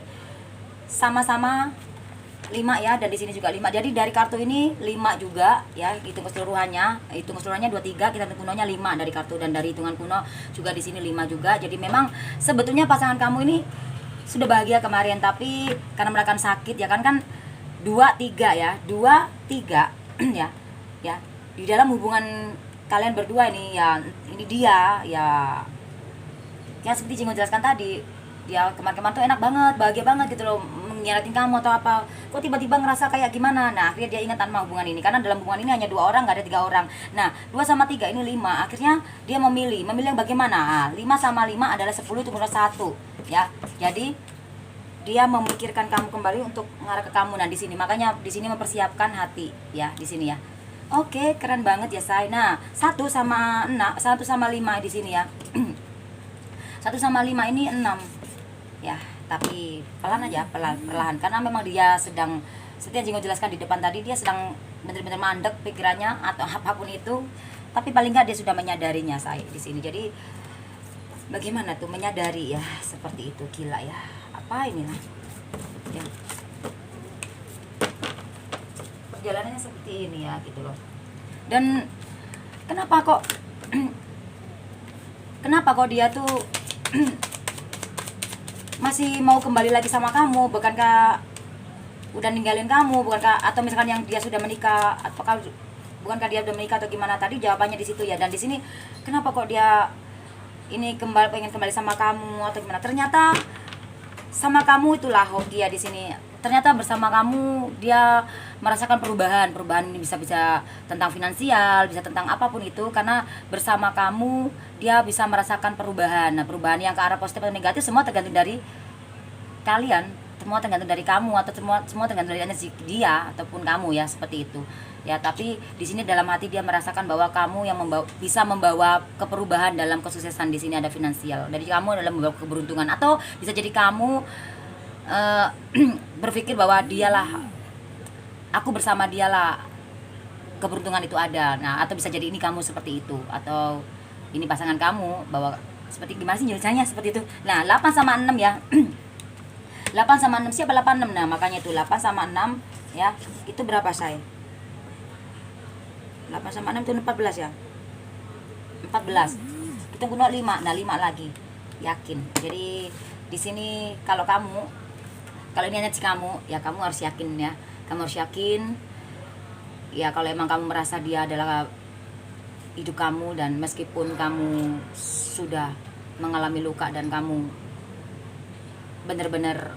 Speaker 1: sama-sama 5 ya, dan di sini juga 5. Jadi dari kartu ini 5 juga ya, hitung keseluruhannya 2 3, kita tunggu kunonya 5 dari kartu, dan dari hitungan kuno juga di sini 5 juga. Jadi memang sebetulnya pasangan kamu ini sudah bahagia kemarin, tapi karena merasakan sakit ya kan 2 3 ya, 2 3 ya. Ya, di dalam hubungan kalian berdua ini ya, ini dia ya, yang seperti Jingo jelaskan tadi, dia kemarin-kemarin tuh enak banget, bahagia banget gitu loh, mengkhianatin kamu atau apa, kok tiba-tiba ngerasa kayak gimana. Nah akhirnya dia ingat sama hubungan ini, karena dalam hubungan ini hanya 2 orang, nggak ada 3 orang. Nah 2 sama 3 ini 5, akhirnya dia memilih yang bagaimana. 5 sama 5 adalah 10 itu 1 ya. Jadi dia memikirkan kamu kembali untuk mengarah ke kamu. Nah di sini makanya di sini mempersiapkan hati ya, di sini ya. Oke, keren banget ya say. Nah 1 sama 5 di sini ya. 1 sama 5 ini 6 ya, tapi pelan aja, perlahan, karena memang dia sedang, seperti yang Jingo jelaskan di depan tadi, dia sedang benar-benar mandek pikirannya atau apapun itu, tapi paling nggak dia sudah menyadarinya say di sini. Jadi bagaimana tuh menyadari ya, seperti itu. Gila ya, apa ini lah ya, perjalanannya seperti ini ya gitu loh. Dan kenapa kok dia tuh masih mau kembali lagi sama kamu? Bukankah udah ninggalin kamu? Bukankah, atau misalkan yang dia sudah menikah, apakah bukankah dia udah menikah atau gimana? Tadi jawabannya di situ ya. Dan di sini kenapa kok dia ini pengen kembali sama kamu atau gimana? Ternyata sama kamu itulah hoki ya di sini. Ternyata bersama kamu dia merasakan perubahan ini bisa tentang finansial, bisa tentang apapun itu, karena bersama kamu dia bisa merasakan perubahan. Nah perubahan yang ke arah positif atau negatif semua tergantung dari kalian, semua tergantung dari kamu, atau semua tergantung dari energi dia ataupun kamu ya, seperti itu ya. Tapi di sini dalam hati dia merasakan bahwa kamu yang bisa membawa keperubahan dalam kesuksesan. Di sini ada finansial, dari kamu adalah membawa keberuntungan, atau bisa jadi kamu berpikir bahwa dialah aku bersama dia lah, keberuntungan itu ada. Nah, atau bisa jadi ini kamu seperti itu, atau ini pasangan kamu, bahwa seperti gimana sih nyulisannya seperti itu. Nah, 8 sama 6 ya. 8 sama 6 siapa 86. Nah, makanya itu 8 sama 6 ya. Itu berapa, say? 8 sama 6 itu 14 ya. 14. Kita guna 5. Nah, 5 lagi. Yakin. Jadi di sini kalau ini energi kamu, ya kamu harus yakin ya. Kamu harus yakin. Ya kalau emang kamu merasa dia adalah hidup kamu, dan meskipun kamu sudah mengalami luka dan kamu benar-benar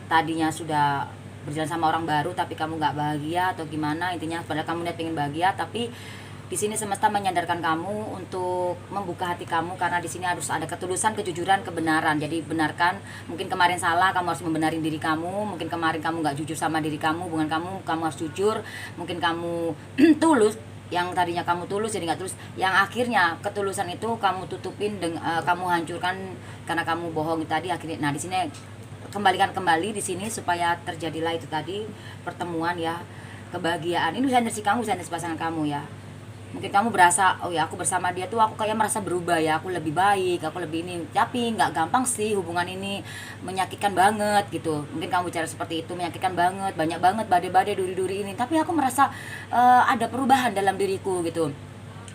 Speaker 1: tadinya sudah berjalan sama orang baru tapi kamu nggak bahagia atau gimana, intinya padahal kamu niat pengen bahagia, tapi di sini semesta menyadarkan kamu untuk membuka hati kamu, karena di sini harus ada ketulusan, kejujuran, kebenaran. Jadi benarkan, mungkin kemarin salah, kamu harus membenarin diri kamu. Mungkin kemarin kamu nggak jujur sama diri kamu, hubungan kamu harus jujur. Mungkin kamu tulus, yang tadinya kamu tulus jadi nggak tulus, yang akhirnya ketulusan itu kamu tutupin, kamu hancurkan karena kamu bohong tadi akhirnya. Nah di sini kembalikan kembali di sini supaya terjadilah itu tadi pertemuan ya, kebahagiaan. Ini bisa energi kamu, bisa energi pasangan kamu ya. Mungkin kamu berasa, oh ya aku bersama dia tuh aku kayak merasa berubah ya, aku lebih baik, aku lebih ini. Tapi nggak gampang sih hubungan ini, menyakitkan banget gitu. Mungkin kamu bicara seperti itu, menyakitkan banget, banyak banget badai-badai, duri-duri ini. Tapi aku merasa ada perubahan dalam diriku gitu.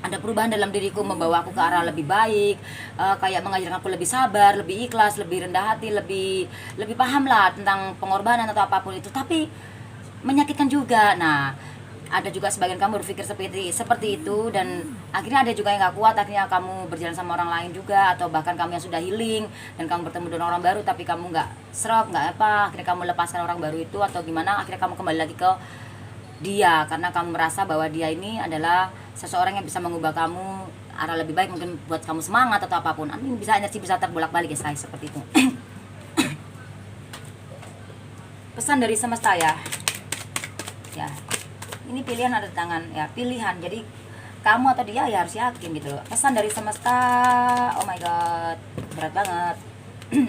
Speaker 1: Ada perubahan dalam diriku, membawa aku ke arah lebih baik, kayak mengajarkan aku lebih sabar, lebih ikhlas, lebih rendah hati, lebih paham lah tentang pengorbanan atau apapun itu. Tapi menyakitkan juga. Nah, ada juga sebagian kamu berpikir seperti itu, dan akhirnya ada juga yang gak kuat, akhirnya kamu berjalan sama orang lain juga, atau bahkan kamu yang sudah healing dan kamu bertemu dengan orang baru tapi kamu gak serap, gak apa, akhirnya kamu lepaskan orang baru itu atau gimana, akhirnya kamu kembali lagi ke dia karena kamu merasa bahwa dia ini adalah seseorang yang bisa mengubah kamu arah lebih baik, mungkin buat kamu semangat atau apapun. Ini bisa energi bisa terbolak-balik ya, guys, seperti itu. Pesan dari semesta ya. Ya. Ini pilihan ada di tangan ya, pilihan. Jadi kamu atau dia ya harus yakin gitu loh. Pesan dari semesta. Oh my god, berat banget.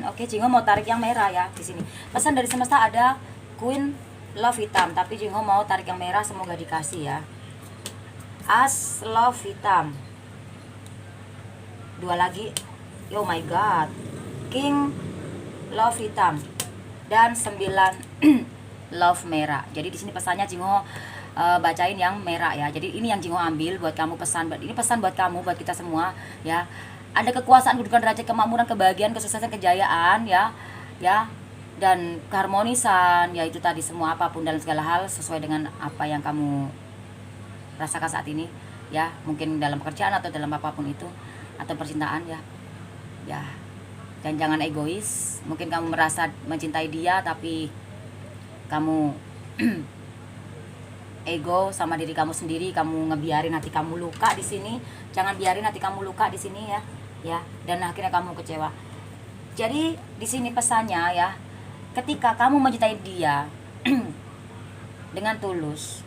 Speaker 1: Oke, Jingo mau tarik yang merah ya di sini. Pesan dari semesta ada Queen Love hitam, tapi Jingo mau tarik yang merah, semoga dikasih ya. As Love hitam. 2 lagi. Oh my god. King Love hitam dan 9 Love merah. Jadi di sini pesannya Jingo bacain yang merah ya. Jadi ini yang Jingo ambil buat kamu, pesan. Ini pesan buat kamu, buat kita semua ya. Ada kekuasaan, kedudukan, derajat, kemakmuran, kebahagiaan, kesuksesan, kejayaan ya. Ya. Dan keharmonisan, ya itu tadi semua apapun dalam segala hal sesuai dengan apa yang kamu rasakan saat ini ya. Mungkin dalam pekerjaan atau dalam apapun itu, atau percintaan ya. Ya. Dan jangan egois. Mungkin kamu merasa mencintai dia tapi kamu ego sama diri kamu sendiri, kamu ngebiarin hati kamu luka di sini. Jangan biarin hati kamu luka di sini ya. Ya, dan akhirnya kamu kecewa. Jadi di sini pesannya ya, ketika kamu mencintai dia dengan tulus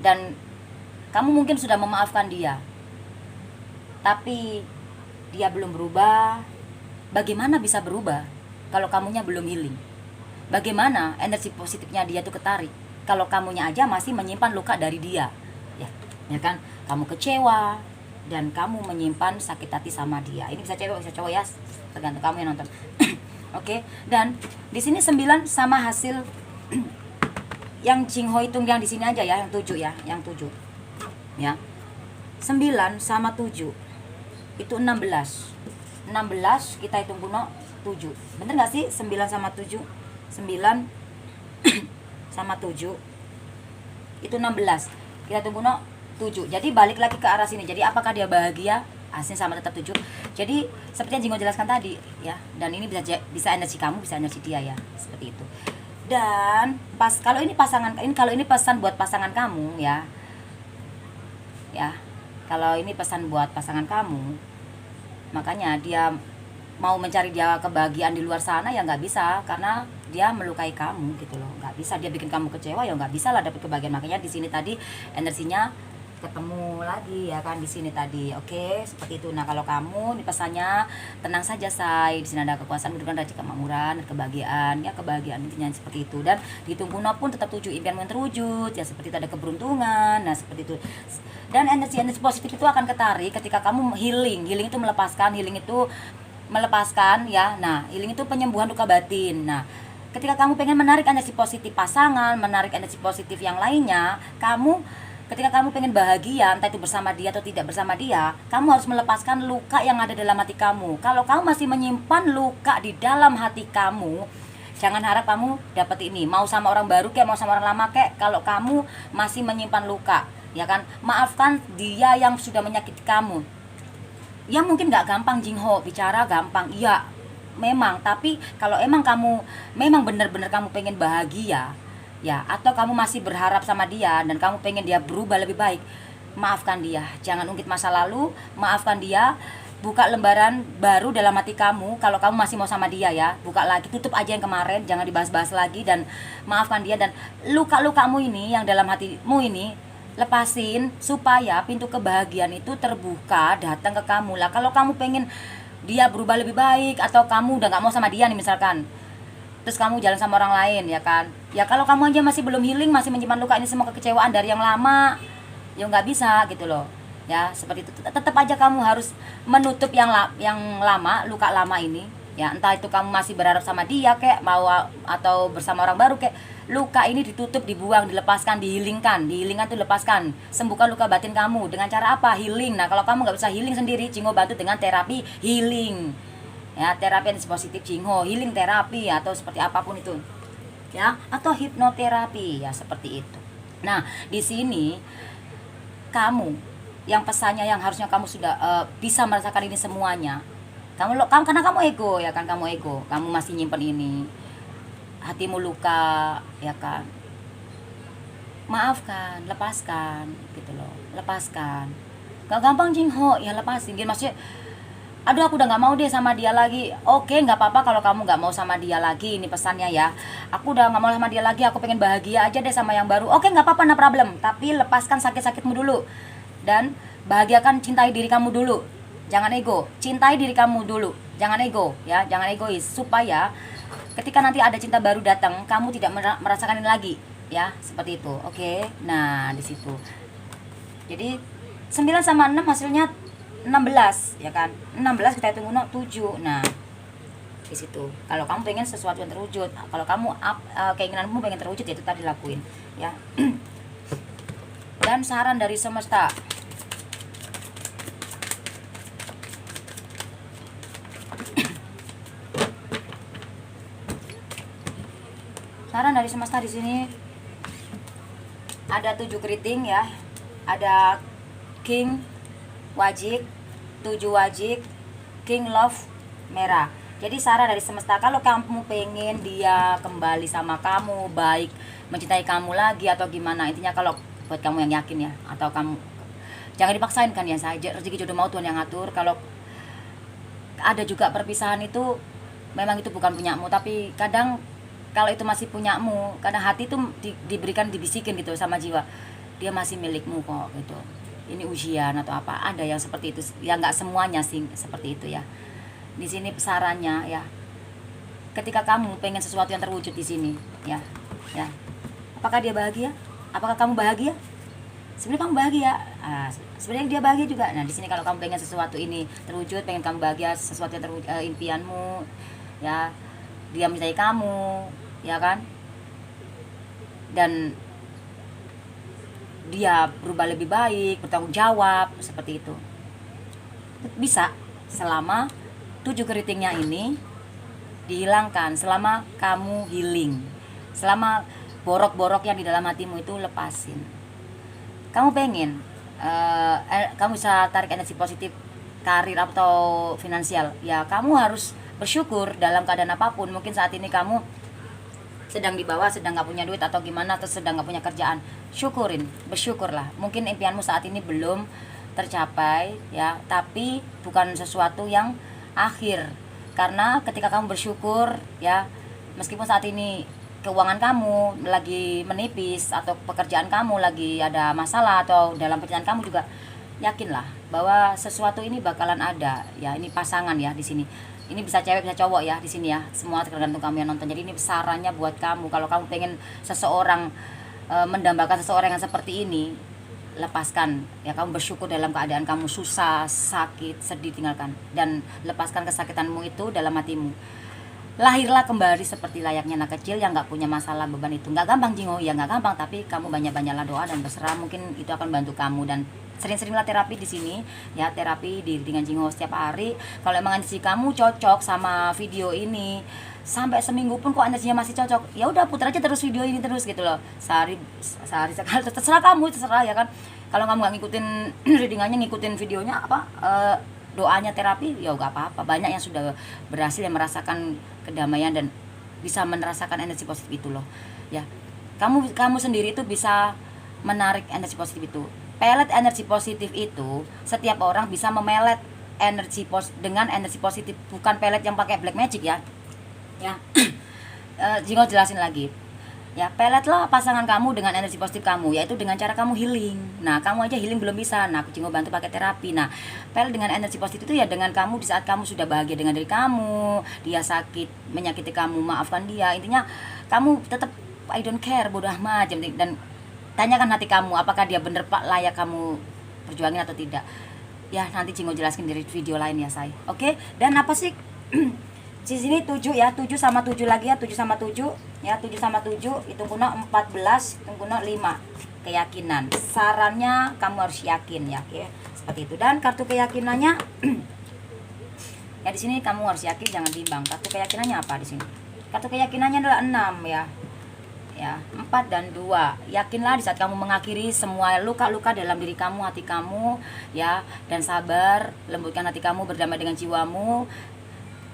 Speaker 1: dan kamu mungkin sudah memaafkan dia, tapi dia belum berubah, bagaimana bisa berubah kalau kamunya belum healing? Bagaimana energi positifnya dia tuh ketarik kalau kamunya aja masih menyimpan luka dari dia, ya kan? Kamu kecewa dan kamu menyimpan sakit hati sama dia. Ini bisa cewek bisa cowok ya, tergantung kamu yang nonton. Oke. Dan di sini 9 sama hasil yang Jingo hitung yang di sini aja ya, yang 7 ya, yang 7 ya. 9 sama 7 itu 16. 16 kita hitung kuno 7. Bener gak sih? 9 sama 7. 9 sama 7 itu 16. Kita tunggu 7. Jadi balik lagi ke arah sini. Jadi apakah dia bahagia? Aslinya sama tetap 7. Jadi seperti yang Jingo jelaskan tadi ya. Dan ini bisa energi kamu, bisa energi dia ya. Seperti itu. Dan kalau ini pesan buat pasangan kamu ya. Ya. Kalau ini pesan buat pasangan kamu, makanya dia mau mencari dia kebahagiaan di luar sana ya nggak bisa, karena dia melukai kamu gitu loh. Nggak bisa dia bikin kamu kecewa, ya nggak bisa lah dapet kebahagiaan. Makanya di sini tadi energinya ketemu lagi ya kan di sini tadi. Oke, seperti itu. Nah, kalau kamu di pesannya tenang saja, say. Di sini ada kekuasaan, kedudukan, raja, kemakmuran, dan kebahagiaan. Ya, kebahagiaan intinya seperti itu. Dan dihitung kuno pun tetap 7 impian yang terwujud. Ya, seperti itu, ada keberuntungan. Nah, seperti itu. Dan energi-energi positif itu akan ketarik ketika kamu healing. Healing itu melepaskan, ya. Nah, healing itu penyembuhan luka batin. Nah, ketika kamu pengen menarik energi positif pasangan, menarik energi positif yang lainnya, ketika kamu pengen bahagia, entah itu bersama dia atau tidak bersama dia, kamu harus melepaskan luka yang ada dalam hati kamu. Kalau kamu masih menyimpan luka di dalam hati kamu, jangan harap kamu dapat ini. Mau sama orang baru kayak mau sama orang lama kayak, kalau kamu masih menyimpan luka, ya kan? Maafkan dia yang sudah menyakiti kamu. Ya mungkin gak gampang Jingho, bicara gampang, iya memang. Tapi kalau emang kamu memang benar-benar kamu pengen bahagia, ya, atau kamu masih berharap sama dia dan kamu pengen dia berubah lebih baik, maafkan dia. Jangan ungkit masa lalu, maafkan dia. Buka lembaran baru dalam hati kamu. Kalau kamu masih mau sama dia, ya, buka lagi, tutup aja yang kemarin, jangan dibahas-bahas lagi. Dan maafkan dia. Dan luka-lukamu ini yang dalam hatimu ini lepasin, supaya pintu kebahagiaan itu terbuka datang ke kamu. Lah, kalau kamu pengen dia berubah lebih baik, atau kamu udah gak mau sama dia nih misalkan, terus kamu jalan sama orang lain, ya kan, ya kalau kamu aja masih belum healing, masih menyimpan luka ini, semua kekecewaan dari yang lama, ya nggak bisa gitu loh, ya. Seperti itu. Tetap aja kamu harus menutup yang lama, luka lama ini, ya. Entah itu kamu masih berharap sama dia kayak mau, atau bersama orang baru kayak, luka ini ditutup, dibuang, dilepaskan, dihilingkan tuh lepaskan, sembuhkan luka batin kamu dengan cara apa? Healing. Nah, kalau kamu nggak bisa healing sendiri, Jingho bantu dengan terapi healing, ya, terapi energi positif Jingho, healing terapi, atau seperti apapun itu, ya, atau hipnoterapi, ya, seperti itu. Nah, di sini kamu yang pesannya yang harusnya kamu sudah bisa merasakan ini semuanya, kamu karena kamu ego, ya kan, kamu masih nyimpen ini, hatimu luka, ya kan, maafkan, lepaskan gitu loh, lepaskan. Gak gampang Jingho, ya lepasin gitu. Maksudnya, aduh aku udah gak mau deh sama dia lagi. Oke, gak apa-apa kalau kamu gak mau sama dia lagi. Ini pesannya, ya. Aku udah gak mau sama dia lagi, aku pengen bahagia aja deh sama yang baru. Oke, gak apa-apa, no problem. Tapi lepaskan sakit-sakitmu dulu. Dan bahagiakan, cintai diri kamu dulu. Jangan ego, cintai diri kamu dulu. Jangan ego, ya, jangan egois. Supaya ketika nanti ada cinta baru datang, kamu tidak merasakan ini lagi, ya. Seperti itu, oke. Nah, di situ. Jadi 9 sama 6 hasilnya 16, ya kan, 16 kita hitung 7. Nah, di situ. Kalau kamu pengen sesuatu yang terwujud, kalau kamu keinginanmu pengen terwujud, ya itu tadi lakuin, ya. Dan saran dari semesta, di sini ada 7 keriting, ya. Ada King wajik, 7 wajik, King love merah. Jadi saran dari semesta, kalau kamu pengen dia kembali sama kamu, baik, mencintai kamu lagi atau gimana, intinya kalau buat kamu yang yakin, ya, atau kamu jangan dipaksain kan, ya saja, rezeki jodoh mau Tuhan yang ngatur. Kalau ada juga perpisahan itu memang itu bukan punyamu, tapi kadang kalau itu masih punyamu, kadang hati itu diberikan, dibisikin gitu sama jiwa, dia masih milikmu kok gitu. Ini ujian atau apa, ada yang seperti itu, ya nggak semuanya sih seperti itu, ya. Di sini sarannya, ya, ketika kamu pengen sesuatu yang terwujud di sini, ya, apakah dia bahagia? Apakah kamu bahagia? Sebenarnya kamu bahagia, sebenarnya dia bahagia juga. Nah, di sini kalau kamu pengen sesuatu ini terwujud, pengen kamu bahagia, sesuatu yang terwujud, impianmu, ya, dia mencintai kamu, ya kan, dan dia berubah lebih baik, bertanggung jawab, seperti itu. Bisa selama 7 keritingnya ini dihilangkan, selama kamu healing, selama borok-borok yang di dalam hatimu itu lepasin. Kamu pengen kamu bisa tarik energi positif karir atau finansial, ya kamu harus bersyukur dalam keadaan apapun. Mungkin saat ini kamu sedang di bawah, sedang gak punya duit atau gimana, atau sedang gak punya kerjaan, syukurin, bersyukurlah. Mungkin impianmu saat ini belum tercapai, ya, tapi bukan sesuatu yang akhir. Karena ketika kamu bersyukur, ya, meskipun saat ini keuangan kamu lagi menipis, atau pekerjaan kamu lagi ada masalah, atau dalam percintaan kamu juga, yakinlah bahwa sesuatu ini bakalan ada ya. Ini pasangan ya di sini. Ini bisa cewek bisa cowok ya di sini ya. Semua tergantung kamu yang nonton. Jadi ini sarannya buat kamu, kalau kamu pengen seseorang mendambakan seseorang yang seperti ini, lepaskan ya. Kamu bersyukur dalam keadaan kamu susah, sakit, sedih, tinggalkan dan lepaskan kesakitanmu itu dalam hatimu. Lahirlah kembali seperti layaknya anak kecil yang nggak punya masalah, beban itu nggak gampang Jingo ya, nggak gampang, tapi kamu banyak-banyaklah doa dan berserah, mungkin itu akan bantu kamu. Dan sering-seringlah terapi di sini ya, terapi dengan Jingo setiap hari. Kalau emang energi kamu cocok sama video ini, sampai seminggu pun kok energinya masih cocok, ya udah putar aja terus video ini terus gitu loh, sehari sekali, terserah kamu, terserah ya kan. Kalau kamu nggak ngikutin readingannya, ngikutin videonya apa, doanya terapi, ya gak apa-apa. Banyak yang sudah berhasil, yang merasakan kedamaian dan bisa merasakan energi positif itu loh ya. Kamu sendiri itu bisa menarik energi positif itu. Pelet energi positif itu, setiap orang bisa memelet dengan energi positif, bukan pelet yang pakai black magic ya. Jingo jelasin lagi ya. Peletlah pasangan kamu dengan energi positif kamu, yaitu dengan cara kamu healing. Nah, kamu aja healing belum bisa, nah aku Jingo bantu pakai terapi. Nah, pelet dengan energi positif itu ya dengan kamu di saat kamu sudah bahagia dengan diri kamu, dia sakit menyakiti kamu, maafkan dia. Intinya kamu tetap I don't care, bodoh amat, dan tanyakan hati kamu, apakah dia bener pak layak kamu perjuangin atau tidak ya. Nanti Jingo jelaskan di video lain ya say. Oke. Dan apa sih di sini 7 ya, 7 sama 7 lagi ya, 7 sama 7 ya, 7 sama 7 itu kuno 14, itu kuno 5. Keyakinan, sarannya kamu harus yakin ya, oke, seperti itu. Dan kartu keyakinannya ya di sini kamu harus yakin, jangan bimbang. Kartu keyakinannya apa di sini? Kartu keyakinannya adalah 6 ya. Ya, 4 dan 2. Yakinlah di saat kamu mengakhiri semua luka-luka dalam diri kamu, hati kamu ya, dan sabar, lembutkan hati kamu, berdamai dengan jiwamu,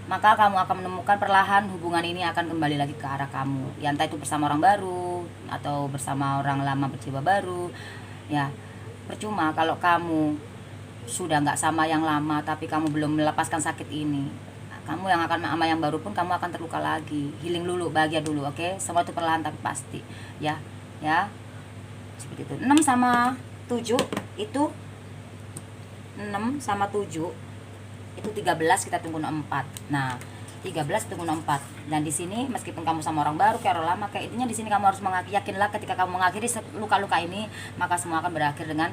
Speaker 1: maka kamu akan menemukan perlahan hubungan ini akan kembali lagi ke arah kamu ya, entah itu bersama orang baru atau bersama orang lama berjiwa baru ya. Percuma kalau kamu sudah nggak sama yang lama tapi kamu belum melepaskan sakit ini, kamu yang akan sama yang baru pun kamu akan terluka lagi. Healing dulu, bahagia dulu, oke? Semua itu perlahan tapi pasti ya seperti itu. 6 sama 7 itu 6 sama 7 itu 13, kita tunggu 4. Nah, 13 tunggu 4. Dan di sini meskipun kamu sama orang baru kayak orang lama, kayak intinya di sini kamu harus yakinlah ketika kamu mengakhiri luka-luka ini, maka semua akan berakhir dengan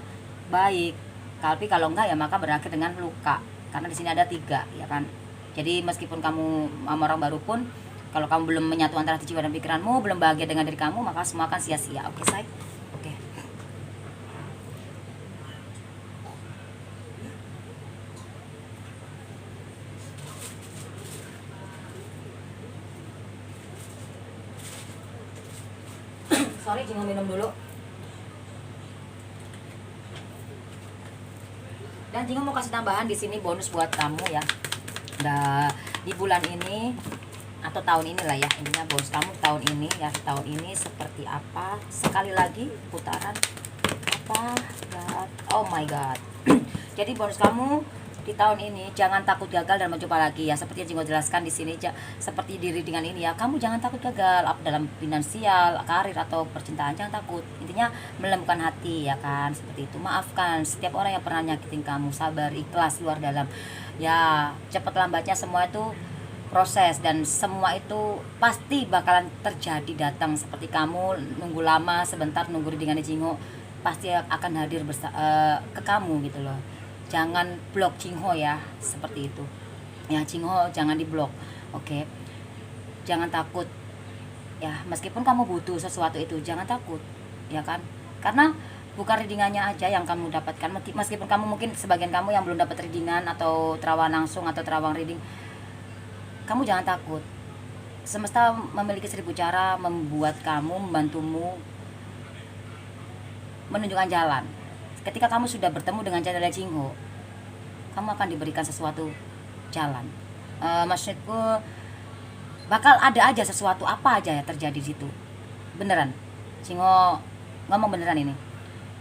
Speaker 1: baik. Tapi kalau enggak ya maka berakhir dengan luka. Karena di sini ada 3 ya kan. Jadi meskipun kamu sama orang baru pun, kalau kamu belum menyatu antara hati, jiwa dan pikiranmu, belum bahagia dengan diri kamu, maka semua akan sia-sia. Oke, say? Oke. Sorry, Jingo minum dulu. Dan Jingo mau kasih tambahan di sini bonus buat kamu ya. Nah, di bulan ini atau tahun ini lah ya, intinya bonus kamu tahun ini ya. Tahun ini seperti apa? Sekali lagi putaran apa? God. Oh my god. Jadi bonus kamu di tahun ini, jangan takut gagal dan mencoba lagi ya. Seperti yang Jingo jelaskan di sini, seperti diri dengan ini ya, kamu jangan takut gagal dalam finansial, karir atau percintaan, jangan takut. Intinya melembutkan hati ya kan, seperti itu. Maafkan setiap orang yang pernah nyakitin kamu, sabar, ikhlas, luar dalam ya. Cepat lambatnya semua itu proses, dan semua itu pasti bakalan terjadi, datang. Seperti kamu nunggu lama sebentar nunggu dengan Jingo, pasti akan hadir ke kamu gitu loh. Jangan blok Jingo ya, seperti itu ya. Jingo jangan diblok, oke? Jangan takut ya, meskipun kamu butuh sesuatu itu jangan takut ya kan, karena bukan readingannya aja yang kamu dapatkan. Meskipun kamu mungkin sebagian kamu yang belum dapat readingan atau terawang langsung atau terawang reading, kamu jangan takut. Semesta memiliki 1000 cara membuat kamu, membantumu, menunjukkan jalan. Ketika kamu sudah bertemu dengan channel Jingo, kamu akan diberikan sesuatu jalan. Maksudku bakal ada aja sesuatu, apa aja ya terjadi di situ. Beneran, Jingo ngomong beneran ini.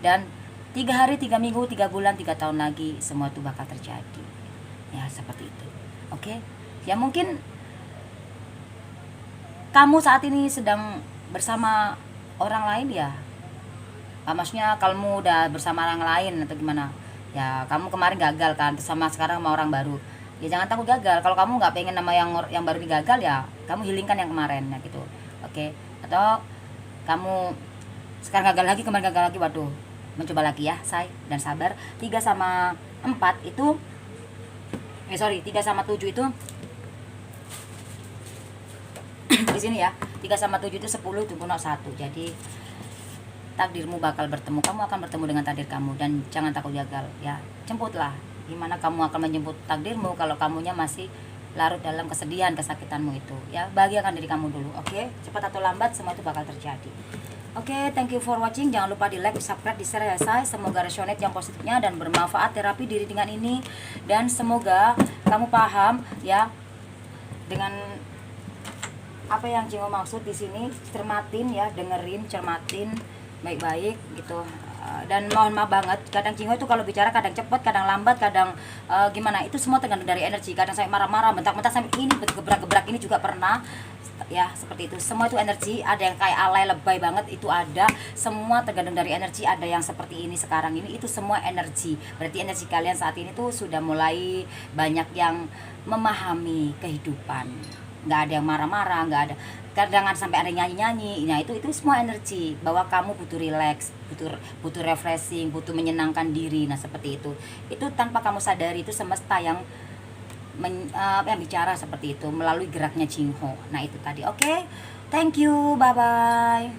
Speaker 1: Dan 3 hari, 3 minggu, 3 bulan, 3 tahun lagi semua itu bakal terjadi. Ya seperti itu. Oke? Ya mungkin kamu saat ini sedang bersama orang lain ya, maksudnya kamu udah bersama orang lain atau gimana ya, kamu kemarin gagal kan, terus sama sekarang sama orang baru, ya jangan takut gagal. Kalau kamu nggak pengen nama yang baru digagal, ya kamu healingkan yang kemarin ya gitu. Oke. Atau kamu sekarang gagal lagi, kemarin gagal lagi, waduh, mencoba lagi ya, say dan sabar. 3 sama 4 itu 3 sama 7 itu di sini ya. 3 sama 7 itu 10 itu pun 1. Jadi takdirmu bakal bertemu, kamu akan bertemu dengan takdir kamu, dan jangan takut gagal ya. Jemputlah. Gimana kamu akan menjemput takdirmu kalau kamunya masih larut dalam kesedihan, kesakitanmu itu ya. Bahagiakan diri kamu dulu, oke? Cepat atau lambat semua itu bakal terjadi. Oke, thank you for watching. Jangan lupa di like, di subscribe, di share ya say. Semoga resonate yang positifnya dan bermanfaat terapi diri dengan ini. Dan semoga kamu paham ya dengan apa yang Jingo maksud di sini. Cermatin ya, dengerin, cermatin baik-baik gitu. Dan mohon maaf banget, kadang Jingo itu kalau bicara kadang cepat, kadang lambat, kadang gimana, itu semua tergantung dari energi. Kadang saya marah-marah, bentak-bentak sampai ini, gebrak-gebrak ini juga pernah ya, seperti itu. Semua itu energi. Ada yang kayak alay lebay banget, itu ada. Semua tergantung dari energi. Ada yang seperti ini sekarang ini, itu semua energi. Berarti energi kalian saat ini tuh sudah mulai banyak yang memahami kehidupan. Nggak ada yang marah-marah, nggak ada, kadang sampai ada nyanyi-nyanyi. Nah itu semua energi bahwa kamu butuh relax, butuh refreshing, butuh menyenangkan diri. Nah seperti itu tanpa kamu sadari, itu semesta yang yang bicara seperti itu melalui geraknya Jinho. Nah itu tadi. Oke, thank you, bye bye.